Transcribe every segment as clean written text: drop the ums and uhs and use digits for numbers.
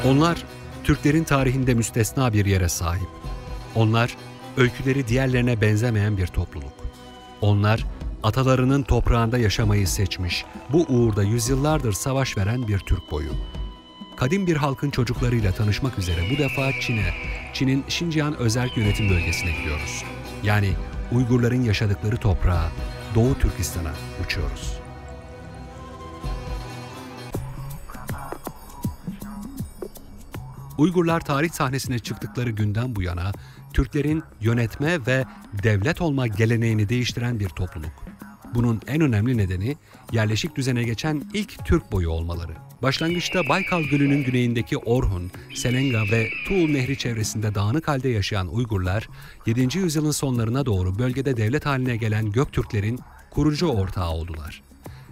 Onlar, Türklerin tarihinde müstesna bir yere sahip. Onlar, öyküleri diğerlerine benzemeyen bir topluluk. Onlar, atalarının toprağında yaşamayı seçmiş, bu uğurda yüzyıllardır savaş veren bir Türk boyu. Kadim bir halkın çocuklarıyla tanışmak üzere bu defa Çin'in Şincihan Özerk Yönetim Bölgesi'ne gidiyoruz. Yani Uygurların yaşadıkları toprağa, Doğu Türkistan'a uçuyoruz. Uygurlar tarih sahnesine çıktıkları günden bu yana Türklerin yönetme ve devlet olma geleneğini değiştiren bir topluluk. Bunun en önemli nedeni yerleşik düzene geçen ilk Türk boyu olmaları. Başlangıçta Baykal Gölü'nün güneyindeki Orhun, Selenga ve Tuğ Nehri çevresinde dağınık halde yaşayan Uygurlar, 7. yüzyılın sonlarına doğru bölgede devlet haline gelen Göktürklerin kurucu ortağı oldular.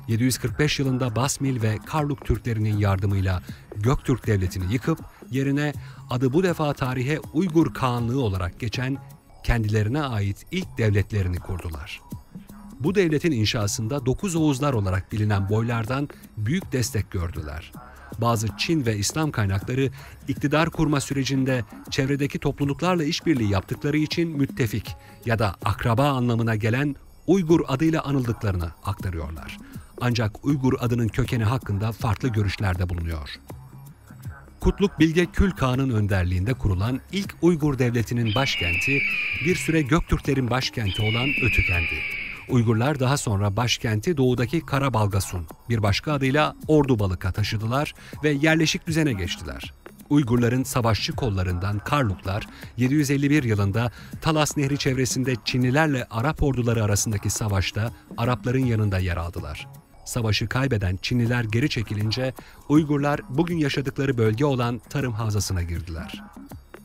745 yılında Basmil ve Karluk Türklerinin yardımıyla Göktürk Devleti'ni yıkıp yerine adı bu defa tarihe Uygur Kağanlığı olarak geçen kendilerine ait ilk devletlerini kurdular. Bu devletin inşasında 9 Oğuzlar olarak bilinen boylardan büyük destek gördüler. Bazı Çin ve İslam kaynakları iktidar kurma sürecinde çevredeki topluluklarla işbirliği yaptıkları için müttefik ya da akraba anlamına gelen Uygur adıyla anıldıklarını aktarıyorlar. Ancak Uygur adının kökeni hakkında farklı görüşlerde bulunuyor. Kutluk Bilge Kül Kağan'ın önderliğinde kurulan ilk Uygur devletinin başkenti, bir süre Göktürklerin başkenti olan Ötüken'di. Uygurlar daha sonra başkenti doğudaki Karabalgasun, bir başka adıyla Ordubalık'a taşıdılar ve yerleşik düzene geçtiler. Uygurların savaşçı kollarından Karluklar, 751 yılında Talas Nehri çevresinde Çinlilerle Arap orduları arasındaki savaşta Arapların yanında yer aldılar. Savaşı kaybeden Çinliler geri çekilince Uygurlar bugün yaşadıkları bölge olan Tarım Havzası'na girdiler.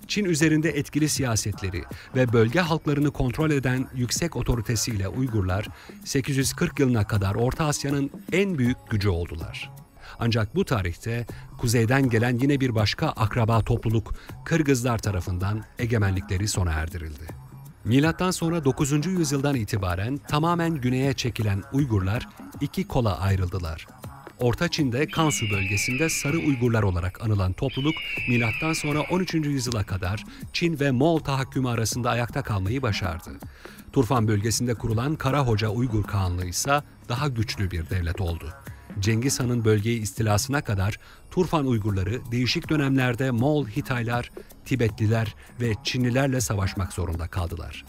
Çin üzerinde etkili siyasetleri ve bölge halklarını kontrol eden yüksek otoritesiyle Uygurlar 840 yılına kadar Orta Asya'nın en büyük gücü oldular. Ancak bu tarihte kuzeyden gelen yine bir başka akraba topluluk Kırgızlar tarafından egemenlikleri sona erdirildi. Milattan sonra 9. yüzyıldan itibaren tamamen güneye çekilen Uygurlar iki kola ayrıldılar. Orta Çin'de Kansu bölgesinde Sarı Uygurlar olarak anılan topluluk, milattan sonra 13. yüzyıla kadar Çin ve Moğol tahakkümü arasında ayakta kalmayı başardı. Turfan bölgesinde kurulan Karahoca Uygur Kağanlığı ise daha güçlü bir devlet oldu. Cengiz Han'ın bölgeyi istilasına kadar Turfan Uygurları değişik dönemlerde Moğol Hitaylar, Tibetliler ve Çinlilerle savaşmak zorunda kaldılar.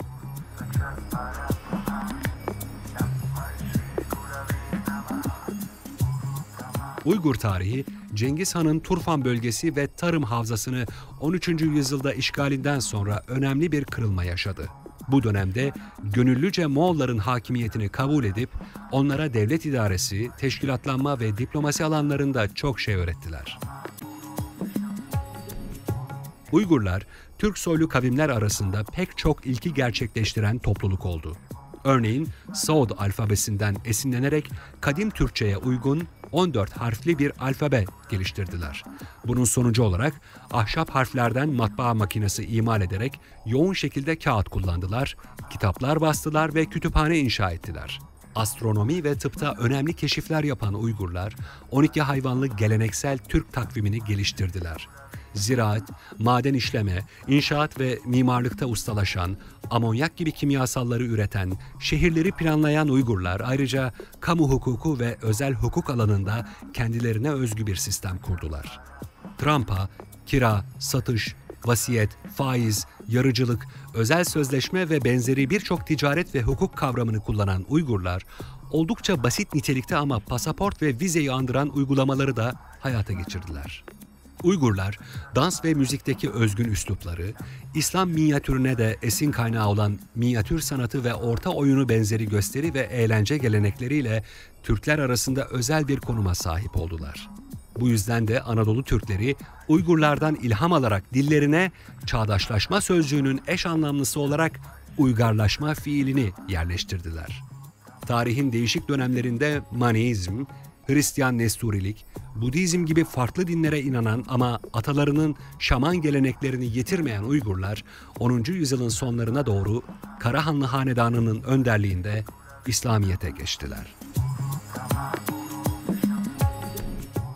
Uygur tarihi, Cengiz Han'ın Turfan bölgesi ve Tarım Havzası'nı 13. yüzyılda işgalinden sonra önemli bir kırılma yaşadı. Bu dönemde gönüllüce Moğolların hakimiyetini kabul edip onlara devlet idaresi, teşkilatlanma ve diplomasi alanlarında çok şey öğrettiler. Uygurlar, Türk soylu kavimler arasında pek çok ilki gerçekleştiren topluluk oldu. Örneğin Saud alfabesinden esinlenerek kadim Türkçe'ye uygun 14 harfli bir alfabe geliştirdiler. Bunun sonucu olarak ahşap harflerden matbaa makinesi imal ederek yoğun şekilde kağıt kullandılar, kitaplar bastılar ve kütüphane inşa ettiler. Astronomi ve tıpta önemli keşifler yapan Uygurlar, 12 hayvanlı geleneksel Türk takvimini geliştirdiler. Ziraat, maden işleme, inşaat ve mimarlıkta ustalaşan, amonyak gibi kimyasalları üreten, şehirleri planlayan Uygurlar ayrıca kamu hukuku ve özel hukuk alanında kendilerine özgü bir sistem kurdular. Trampa, kira, satış, vasiyet, faiz, yarıcılık, özel sözleşme ve benzeri birçok ticaret ve hukuk kavramını kullanan Uygurlar, oldukça basit nitelikte ama pasaport ve vizeyi andıran uygulamaları da hayata geçirdiler. Uygurlar, dans ve müzikteki özgün üslupları, İslam minyatürüne de esin kaynağı olan minyatür sanatı ve orta oyunu benzeri gösteri ve eğlence gelenekleriyle Türkler arasında özel bir konuma sahip oldular. Bu yüzden de Anadolu Türkleri, Uygurlardan ilham alarak dillerine çağdaşlaşma sözcüğünün eş anlamlısı olarak uygarlaşma fiilini yerleştirdiler. Tarihin değişik dönemlerinde Maneizm, Hristiyan Nesturilik, Budizm gibi farklı dinlere inanan ama atalarının şaman geleneklerini yitirmeyen Uygurlar, 10. yüzyılın sonlarına doğru Karahanlı Hanedanı'nın önderliğinde İslamiyet'e geçtiler.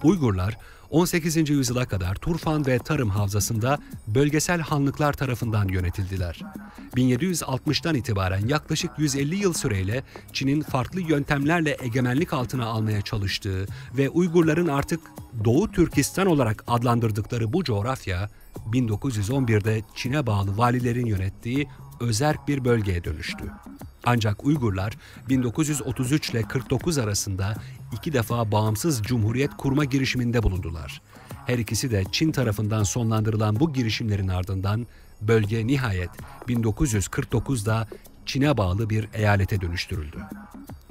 Uygurlar 18. yüzyıla kadar Turfan ve Tarım Havzası'nda bölgesel hanlıklar tarafından yönetildiler. 1760'tan itibaren yaklaşık 150 yıl süreyle Çin'in farklı yöntemlerle egemenlik altına almaya çalıştığı ve Uygurların artık Doğu Türkistan olarak adlandırdıkları bu coğrafya, 1911'de Çin'e bağlı valilerin yönettiği özerk bir bölgeye dönüştü. Ancak Uygurlar 1933 ile 49 arasında 2 defa bağımsız cumhuriyet kurma girişiminde bulundular. Her ikisi de Çin tarafından sonlandırılan bu girişimlerin ardından bölge nihayet 1949'da Çin'e bağlı bir eyalete dönüştürüldü.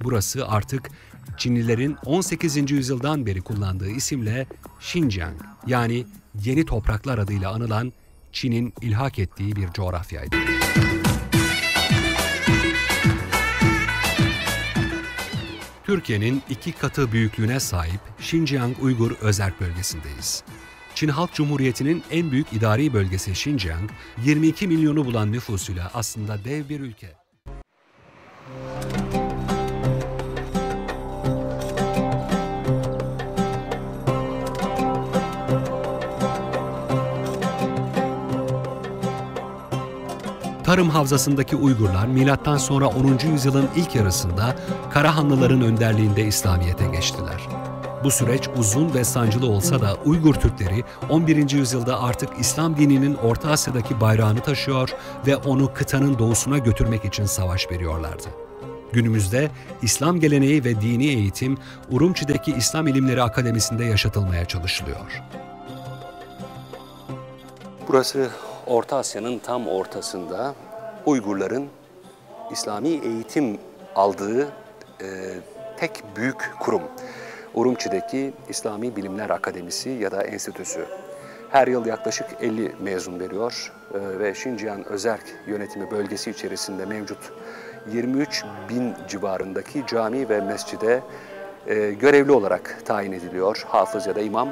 Burası artık Çinlilerin 18. yüzyıldan beri kullandığı isimle Xinjiang, yani Yeni Topraklar adıyla anılan Çin'in ilhak ettiği bir coğrafyaydı. Türkiye'nin 2 katı büyüklüğüne sahip Xinjiang Uygur Özerk Bölgesi'ndeyiz. Çin Halk Cumhuriyeti'nin en büyük idari bölgesi Xinjiang, 22 milyonu bulan nüfusuyla aslında dev bir ülke. Tarım Havzası'ndaki Uygurlar milattan sonra 10. yüzyılın ilk yarısında Karahanlıların önderliğinde İslamiyet'e geçtiler. Bu süreç uzun ve sancılı olsa da Uygur Türkleri 11. yüzyılda artık İslam dininin Orta Asya'daki bayrağını taşıyor ve onu kıtanın doğusuna götürmek için savaş veriyorlardı. Günümüzde İslam geleneği ve dini eğitim Urumçi'deki İslam İlimleri Akademisi'nde yaşatılmaya çalışılıyor. Burası Orta Asya'nın tam ortasında Uygurların İslami eğitim aldığı tek büyük kurum. Urumçi'deki İslami Bilimler Akademisi ya da Enstitüsü. Her yıl yaklaşık 50 mezun veriyor ve Xinjiang Özerk Yönetimi Bölgesi içerisinde mevcut 23 bin civarındaki cami ve mescide görevli olarak tayin ediliyor. Hafız ya da imam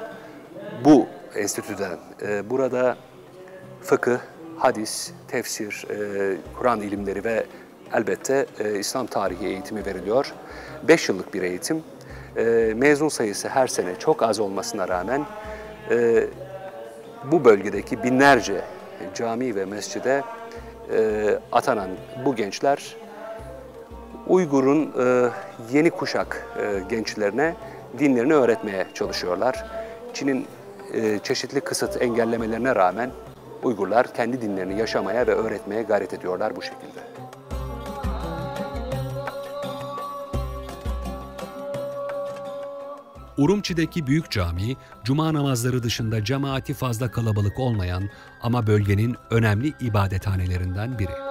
bu enstitüden. Burada fıkıh, hadis, tefsir, Kur'an ilimleri ve elbette İslam tarihi eğitimi veriliyor. 5 yıllık bir eğitim. Mezun sayısı her sene çok az olmasına rağmen bu bölgedeki binlerce cami ve mescide atanan bu gençler Uygur'un yeni kuşak gençlerine dinlerini öğretmeye çalışıyorlar. Çin'in çeşitli kısıt engellemelerine rağmen Uygurlar kendi dinlerini yaşamaya ve öğretmeye gayret ediyorlar bu şekilde. Urumçi'deki büyük cami, cuma namazları dışında cemaati fazla kalabalık olmayan ama bölgenin önemli ibadethanelerinden biri.